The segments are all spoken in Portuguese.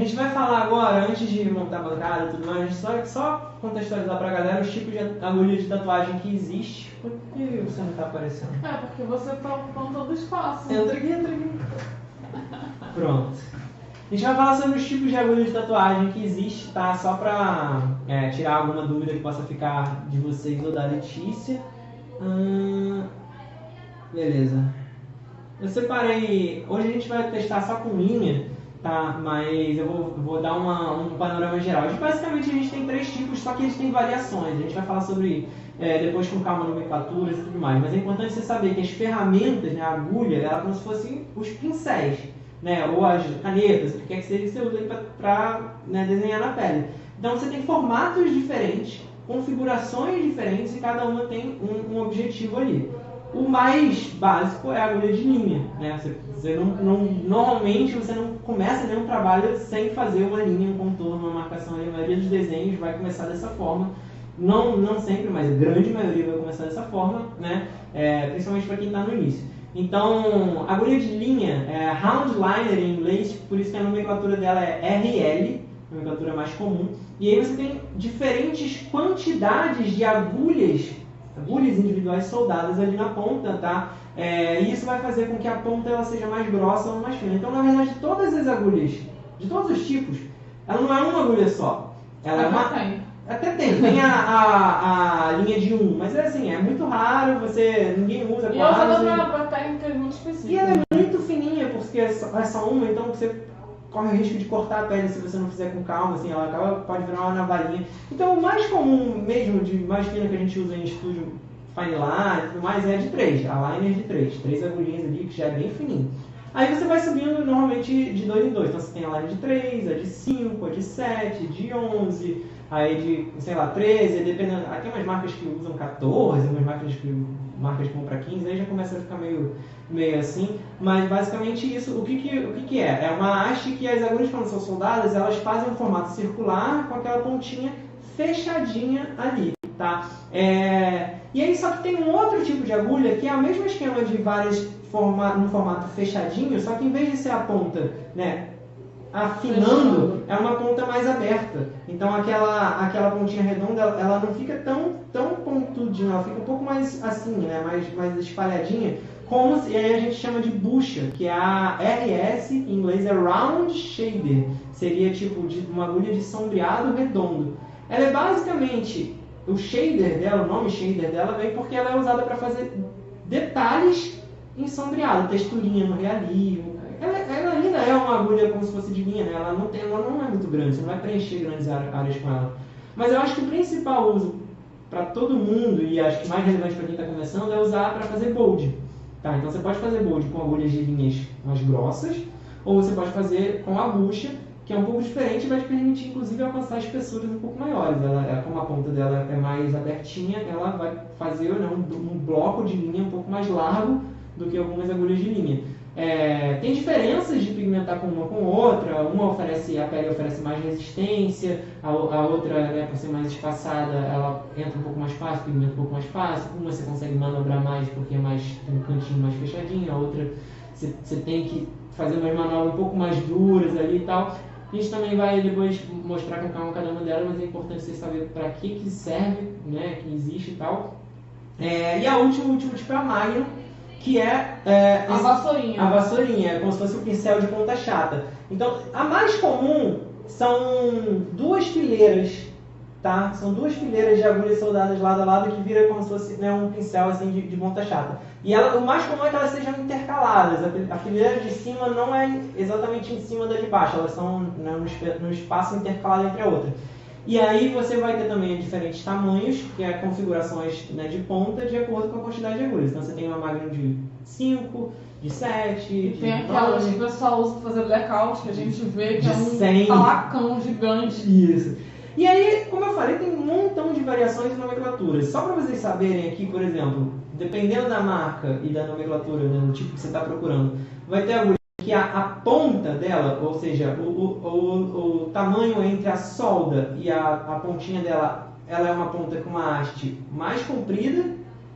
gente vai falar agora, antes de montar a bancada e tudo mais, só contextualizar pra galera os tipos de agulha de tatuagem que existe. Por que você não tá aparecendo? Porque você tá ocupando todo o espaço. Entra aqui. Pronto. A gente vai falar sobre os tipos de agulha de tatuagem que existe, tá? Só pra tirar alguma dúvida que possa ficar de vocês ou da Letícia. Beleza. Eu separei... Hoje a gente vai testar só com linha, tá? Mas eu vou dar um panorama geral. Basicamente a gente tem 3 tipos, só que eles têm variações. A gente vai falar sobre depois com calma nomenclaturas e tudo mais. Mas é importante você saber que as ferramentas, né, a agulha, ela é como se fossem os pincéis, né? Ou as canetas, o que quer que seja que você usa para desenhar na pele. Então você tem formatos diferentes, configurações diferentes e cada uma tem um objetivo ali. O mais básico é a agulha de linha, né? Normalmente você não começa nenhum trabalho sem fazer uma linha, um contorno, uma marcação. A maioria dos desenhos vai começar dessa forma. Não sempre, mas a grande maioria vai começar dessa forma, né? Principalmente para quem está no início. Então, a agulha de linha é round liner em inglês, por isso que a nomenclatura dela é RL, a nomenclatura mais comum. E aí você tem diferentes quantidades de agulhas individuais soldadas ali na ponta, tá? E isso vai fazer com que a ponta ela seja mais grossa ou mais fina. Então, na verdade, todas as agulhas, de todos os tipos, ela não é uma agulha só. Ela é uma... Até tem a linha de 1, mas é muito raro, ninguém usa quase. E eu uso pra técnicas muito específicas. E ela é muito fininha, porque é só uma, então você corre o risco de cortar a pele se você não fizer com calma, assim, pode virar uma navalhinha. Então o mais comum mesmo, de mais fina que a gente usa em estúdio, fine line e tudo mais, é de 3, a liner de 3 agulhinhas ali, que já é bem fininho. Aí você vai subindo normalmente de 2 em 2, então você tem a line de 3, a de 5, a de 7, de 11, aí de, 13, dependendo, tem umas marcas que usam 14, umas marcas que vão para 15, aí já começa a ficar meio assim, mas basicamente isso, o que é? É uma haste que as agulhas, quando são soldadas, elas fazem um formato circular com aquela pontinha fechadinha ali, tá? E aí só que tem um outro tipo de agulha que é o mesmo esquema de várias no formato fechadinho, só que em vez de ser a ponta, né, afinando, é uma ponta mais aberta. Então aquela pontinha redonda, ela não fica tão pontudinha, ela fica um pouco mais assim, né, mais espalhadinha, e aí a gente chama de bucha, que é a RS, em inglês é Round Shader, seria tipo de uma agulha de sombreado redondo. Ela é basicamente, o shader dela, o nome shader dela vem porque ela é usada para fazer detalhes em sombreado, texturinha no realismo. Ela ainda é uma agulha como se fosse de linha, né? Ela não é muito grande, você não vai preencher grandes áreas com ela. Mas eu acho que o principal uso para todo mundo, e acho que mais relevante para quem está começando, é usar para fazer bold. Tá? Então você pode fazer bold com agulhas de linhas mais grossas, ou você pode fazer com a bucha, que é um pouco diferente e vai te permitir, inclusive, alcançar espessuras um pouco maiores. Como a ponta dela é mais abertinha, ela vai fazer um bloco de linha um pouco mais largo do que algumas agulhas de linha. Tem diferenças de pigmentar com uma com outra. A pele oferece mais resistência, a outra, né, por ser mais espaçada, ela entra um pouco mais fácil, pigmenta um pouco mais fácil. Uma você consegue manobrar mais porque tem um cantinho mais fechadinho, a outra você tem que fazer umas manobras um pouco mais duras ali e tal. A gente também vai depois mostrar com calma cada uma delas, mas é importante você saber para que serve, né, que existe e tal. E o último tipo é a Magnum, que é a vassourinha. A vassourinha, é como se fosse um pincel de ponta chata. Então, a mais comum são 2 fileiras, tá? São 2 fileiras de agulhas soldadas lado a lado que vira como se fosse, né, um pincel assim, de ponta chata. E o mais comum é que elas sejam intercaladas. A fileira de cima não é exatamente em cima da de baixo, elas são, né, no espaço intercalado entre a outra. E aí você vai ter também diferentes tamanhos, que é configurações, né, de ponta de acordo com a quantidade de agulhas. Então você tem uma Magnum de 5, de 7, e tem aquelas que o pessoal usa para fazer blackout, que a gente vê que é um 100. Talacão gigante. Isso. E aí, como eu falei, tem um montão de variações de nomenclaturas. Só para vocês saberem aqui, por exemplo, dependendo da marca e da nomenclatura, né, do tipo que você está procurando, vai ter agulha que a ponta dela, ou seja, o tamanho entre a solda e a pontinha dela, ela é uma ponta com uma haste mais comprida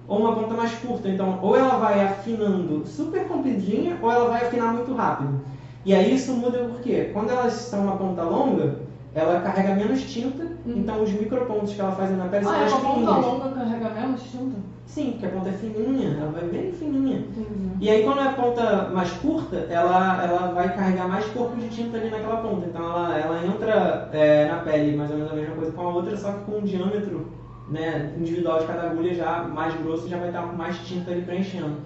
ou uma ponta mais curta. Então, ou ela vai afinando super compridinha ou ela vai afinar muito rápido. E aí isso muda por quê? Quando elas são uma ponta longa, ela carrega menos tinta, então os micropontos que ela faz na pele são mais uma ponta fininhas. longa carrega menos tinta? Sim, porque a ponta é fininha, ela vai bem fininha. Entendi. E aí quando é a ponta mais curta, ela vai carregar mais corpo de tinta ali naquela ponta. Então ela entra na pele mais ou menos a mesma coisa com a outra, só que com um diâmetro, né, individual de cada agulha já mais grosso, já vai estar com mais tinta ali preenchendo.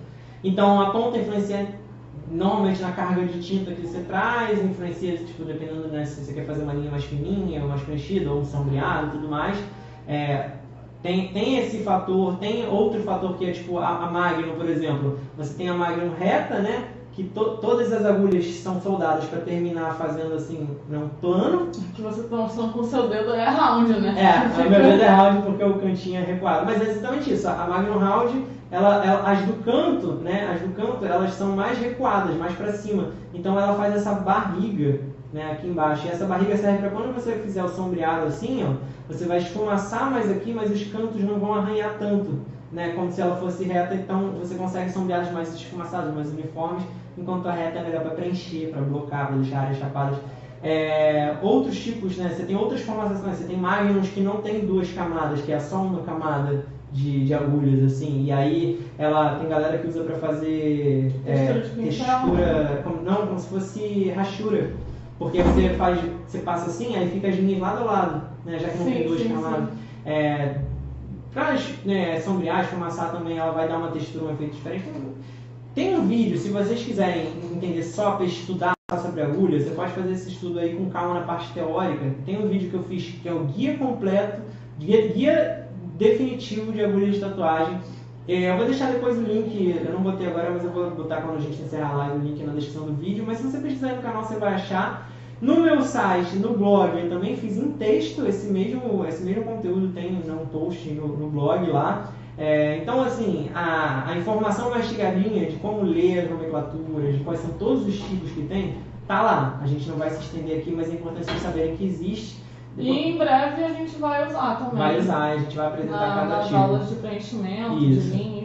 Então a ponta influencia normalmente na carga de tinta que você traz, influencia, tipo, dependendo, né, se você quer fazer uma linha mais fininha, ou mais preenchida, ou um sombreado e tudo mais. Tem esse fator, tem outro fator que é tipo a Magnum, por exemplo. Você tem a Magnum reta, né? Que todas as agulhas são soldadas para terminar fazendo assim, um plano. Que você está mostrando com o seu dedo é round, né? O meu dedo é round porque o cantinho é recuado. Mas é exatamente isso. A Magnum round, as do canto, né? As do canto, elas são mais recuadas, mais para cima. Então ela faz essa barriga, né, aqui embaixo. E essa barriga serve para quando você fizer o sombreado assim, ó, você vai esfumaçar mais aqui, mas os cantos não vão arranhar tanto, né, como se ela fosse reta. Então você consegue sombreados mais esfumaçados, mais uniformes, enquanto a reta é melhor para preencher, para blocar, para deixar áreas chapadas. Outros tipos, né, você tem outras formatações. Você tem Magnums que não tem duas camadas, que é só uma camada de agulhas, assim, e aí tem galera que usa para fazer textura, como se fosse rachura, porque você passa assim, aí fica as linhas lado a lado, né, já que não tem duas camadas. Para sombrear, esfumaçar também, ela vai dar uma textura, um efeito diferente. Tem um vídeo, se vocês quiserem entender só para estudar sobre agulhas, você pode fazer esse estudo aí com calma na parte teórica. Tem um vídeo que eu fiz que é o guia completo, guia definitivo de agulhas de tatuagem. Eu vou deixar depois o link, eu não botei agora, mas eu vou botar quando a gente encerrar a live o link na descrição do vídeo, mas se você pesquisar aí no canal você vai achar. No meu site, no blog, eu também fiz em texto esse mesmo conteúdo, tem um post no blog lá. Então, assim, a informação mastigadinha de como ler as nomenclaturas, de quais são todos os tipos que tem, tá lá. A gente não vai se estender aqui, mas é importante vocês saberem que existe. E em breve a gente vai usar também. Vai usar, a gente vai apresentar cada nas tipo. aulas de preenchimento, de linha,